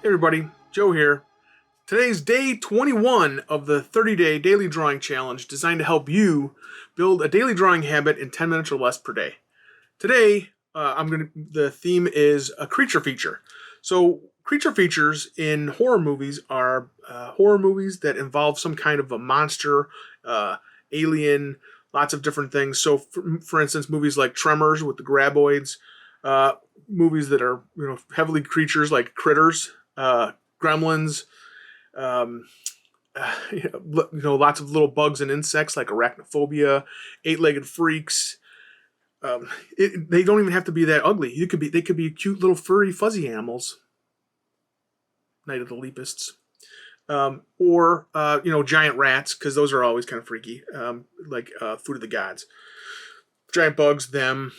Hey everybody, Joe here. Today's day 21 of the 30-day daily drawing challenge designed to help you build a daily drawing habit in 10 minutes or less per day. Today, the theme is a creature feature. So, creature features in horror movies are horror movies that involve some kind of a monster, alien, lots of different things. So, for instance, movies like Tremors with the graboids, movies that are heavily creatures like critters, gremlins, um, lots of little bugs and insects like arachnophobia, eight-legged freaks. They don't even have to be that ugly. They could be cute little furry fuzzy animals. Night of the Leapists. Or giant rats, because those are always kind of freaky, like Food of the Gods. Giant bugs, them,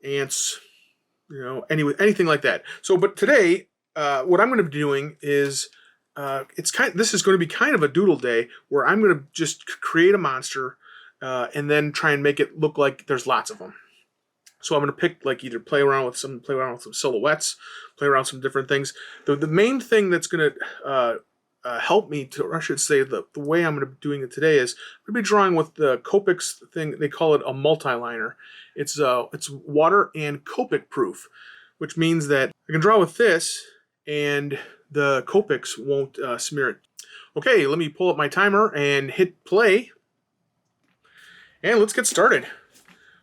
ants, anything like that. So, but today, what I'm going to be doing is, this is going to be kind of a doodle day where I'm going to just create a monster, and then try and make it look like there's lots of them. So I'm going to pick either play around with some silhouettes, play around with some different things. The main thing that's going to help me to, or I should say, the way I'm going to be doing it today is I'm going to be drawing with the Copic thing. They call it a multi-liner. It's water and Copic proof, which means that I can draw with this and the Copics won't smear it. Okay, let me pull up my timer and hit play. And let's get started.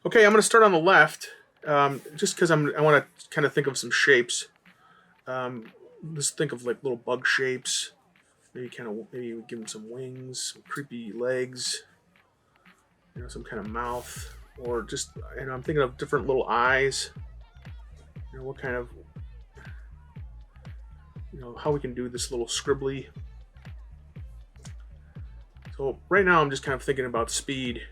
Okay, I'm going to start on the left, just because I want to kind of think of some shapes. Let's think of like little bug shapes. Maybe give them some wings, some creepy legs, some kind of mouth, or just I'm thinking of different little eyes. What kind of how we can do this little scribbly. So right now I'm just kind of thinking about speed.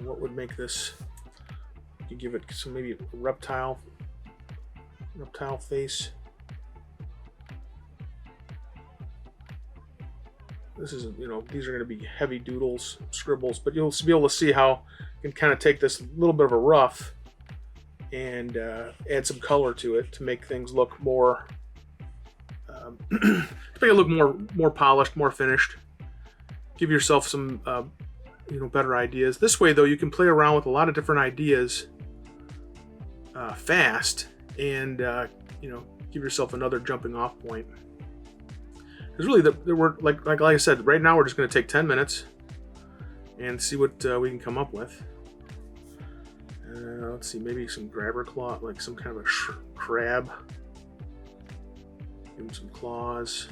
What would make this? You could give it some maybe reptile face. This is these are going to be heavy doodles, scribbles, but you'll be able to see how you can kind of take this little bit of a rough and add some color to it to make things look more, to make it look more polished, more finished. Give yourself some better ideas. This way, though, you can play around with a lot of different ideas fast, and give yourself another jumping off point. Because really, we're like I said, right now we're just going to take 10 minutes and see what we can come up with. Let's see, maybe some grabber claw, like some kind of a crab. Give him some claws.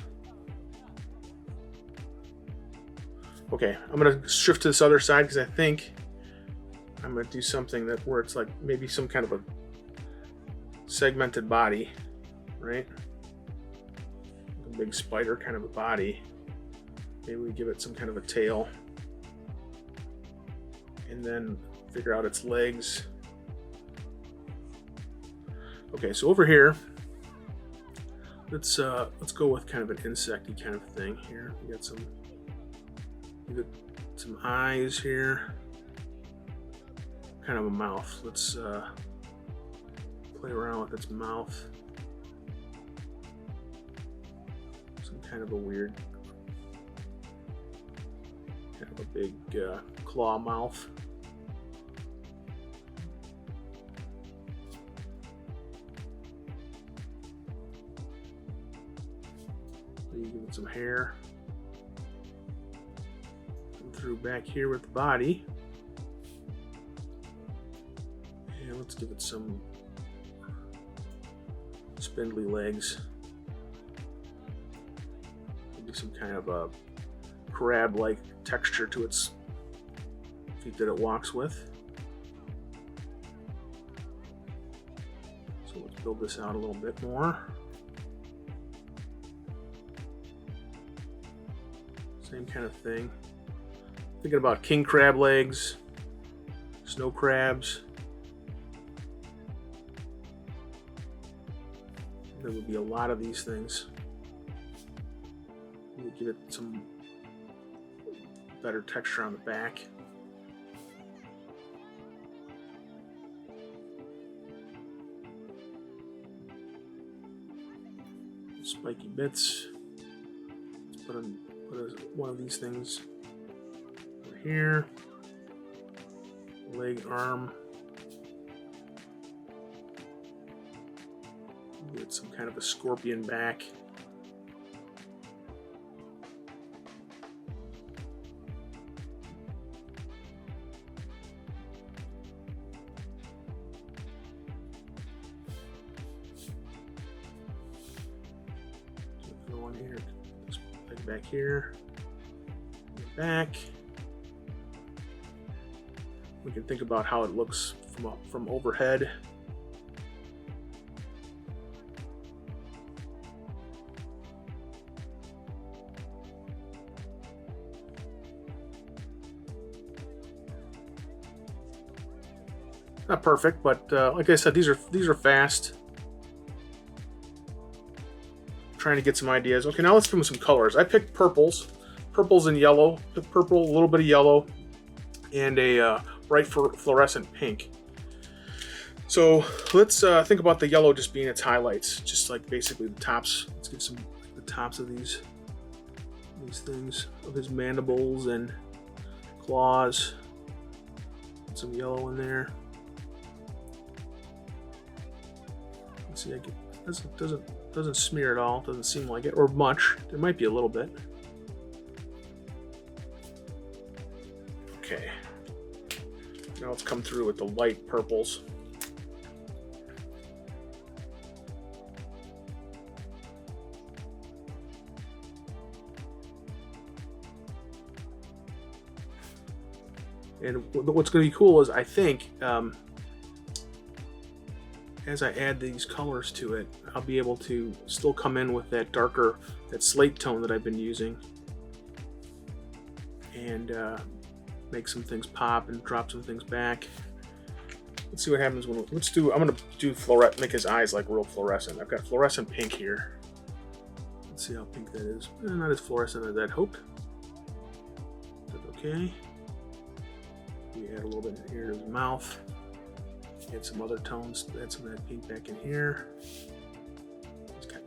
Okay, I'm going to shift to this other side because I think I'm going to do something where it's like maybe some kind of a segmented body, right? A big spider kind of a body. Maybe we give it some kind of a tail. And then figure out its legs. Okay, so over here, let's go with kind of an insect-y kind of thing here. We got some eyes here, kind of a mouth. Let's play around with its mouth. Some kind of a weird, kind of a big claw mouth. Give it some hair. Through back here with the body, and let's give it some spindly legs. Maybe some kind of a crab-like texture to its feet that it walks with. So let's build this out a little bit more. Same kind of thing. Thinking about king crab legs, snow crabs. There would be a lot of these things. We'll give it some better texture on the back. spiky bits. Let's put one of these things over here. Leg, arm. Get some kind of a scorpion back. One here, leg back here, back. We can think about how it looks from overhead. Not perfect, but like I said, these are fast. Trying to get some ideas. Okay, now let's do some colors. I picked purples and yellow. Pick purple, a little bit of yellow, and a bright fluorescent pink. So let's think about the yellow just being its highlights, just like basically the tops. Let's get some the tops of these things of his mandibles and claws. Put some yellow in there. Let's see, doesn't smear at all. Doesn't seem like it, or much. There might be a little bit. Okay. Now let's come through with the light purples. And what's going to be cool is, I think, as I add these colors to it, I'll be able to still come in with that darker, that slate tone that I've been using, and make some things pop and drop some things back. Let's see what happens when. I'm gonna do make his eyes like real fluorescent. I've got fluorescent pink here. Let's see how pink that is. Not as fluorescent as I'd hoped. That's okay. We add a little bit here to his mouth. Add some other tones. Add some of that pink back in here.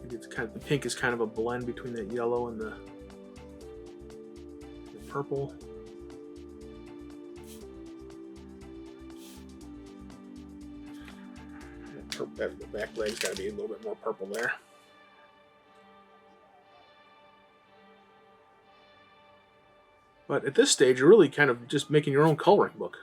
The pink is kind of a blend between that yellow and the purple. The back leg's got to be a little bit more purple there. But at this stage, you're really kind of just making your own coloring book.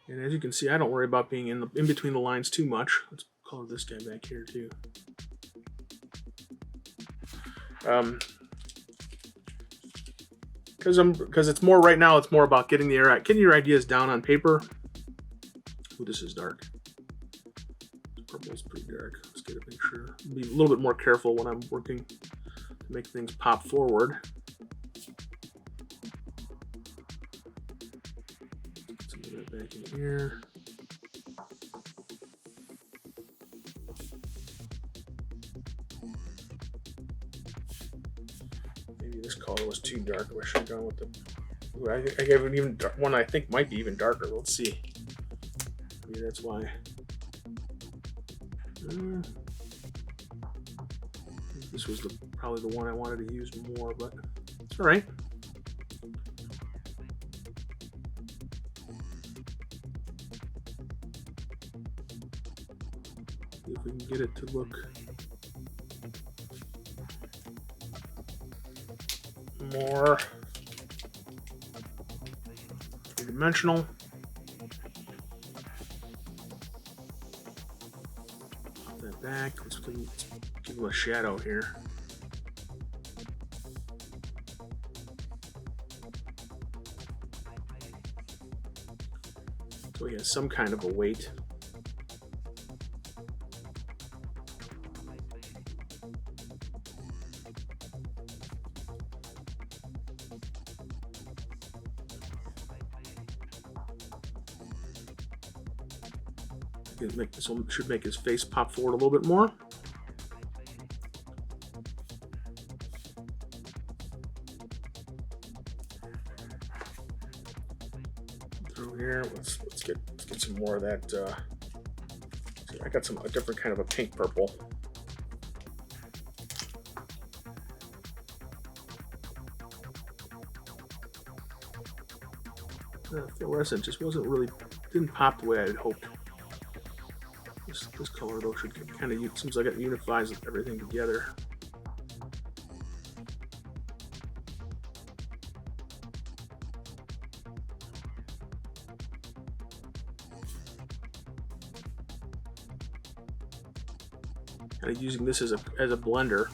And as you can see, I don't worry about being in between the lines too much. Let's color this guy back here too. Because it's more right now. It's more about getting your ideas down on paper. Ooh, this is dark. This purple is pretty dark. Let's get a picture. Be a little bit more careful when I'm working to make things pop forward. Some of that back in here. Maybe this color was too dark. I should have gone with the. Ooh, I gave it even one I think might be even darker. Let's see. Maybe that's why. This was probably the one I wanted to use more, but it's all right. See if we can get it to look more three-dimensional. Back. Let's give him a shadow here. So he has some kind of a weight. This one should make his face pop forward a little bit more. Through here, let's get some more of that. I got a different kind of a pink purple. fluorescent just wasn't really, didn't pop the way I had hoped. This color though should kind of, seems like it unifies everything together. Kind of using this as a blender.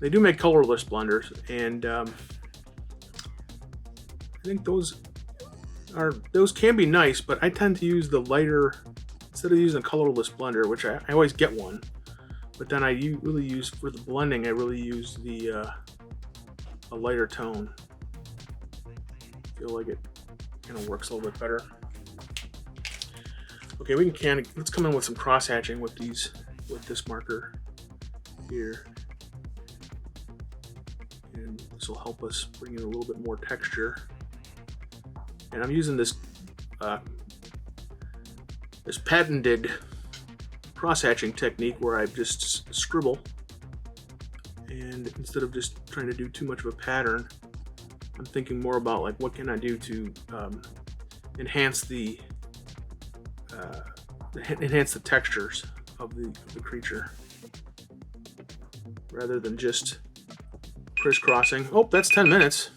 They do make colorless blenders, and I think those can be nice, but I tend to use the lighter instead of using a colorless blender, which I always get one. But then I really use for the blending. I really use the a lighter tone. I feel like it kind of works a little bit better. Okay, we can let's come in with some cross hatching with this marker here. And this will help us bring in a little bit more texture. And I'm using this this patented cross-hatching technique where I just scribble, and instead of just trying to do too much of a pattern, I'm thinking more about like what can I do to enhance the textures of the creature, rather than just crisscrossing. Oh, that's 10 minutes.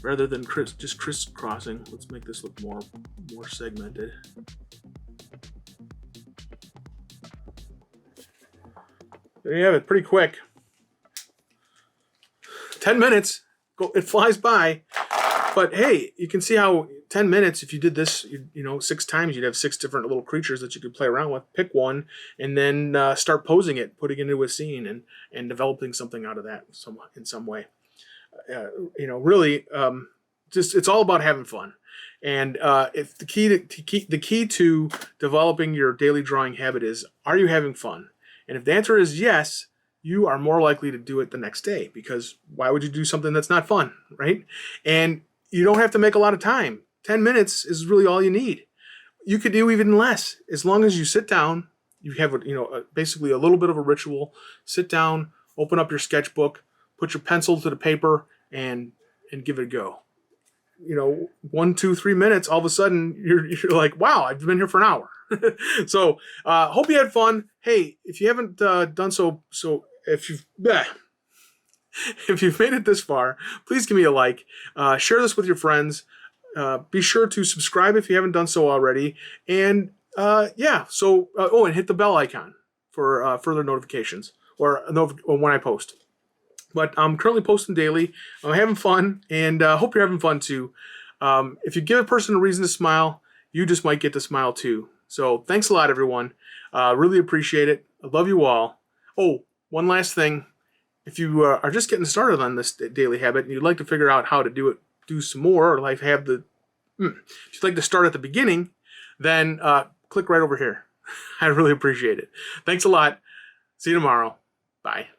Rather than just crisscrossing, let's make this look more segmented. There you have it, pretty quick. 10 minutes, it flies by. But hey, you can see how 10 minutes, if you did this, you know, 6 times, you'd have 6 different little creatures that you could play around with. Pick one, and then start posing it, putting it into a scene, and developing something out of that in some way. You know, really, just it's all about having fun. And if the key to developing your daily drawing habit is, are you having fun? And if the answer is yes, you are more likely to do it the next day, because why would you do something that's not fun, right? And you don't have to make a lot of time. 10 minutes is really all you need. You could do even less, as long as you sit down. You have basically a little bit of a ritual. Sit down, open up your sketchbook, put your pencil to the paper, and give it a go. You know, 1, 2, 3 minutes, all of a sudden you're like, wow, I've been here for an hour. So hope you had fun. Hey, if you haven't done so if you've made it this far, please give me a like. Share this with your friends. Be sure to subscribe if you haven't done so already. And and hit the bell icon for further notifications or when I post. But I'm currently posting daily. I'm having fun, and hope you're having fun too. If you give a person a reason to smile, you just might get to smile too. So thanks a lot, everyone. Really appreciate it. I love you all. Oh, one last thing. If you are just getting started on this daily habit and you'd like to figure out how to do some more, or like if you'd like to start at the beginning, then click right over here. I really appreciate it. Thanks a lot. See you tomorrow. Bye.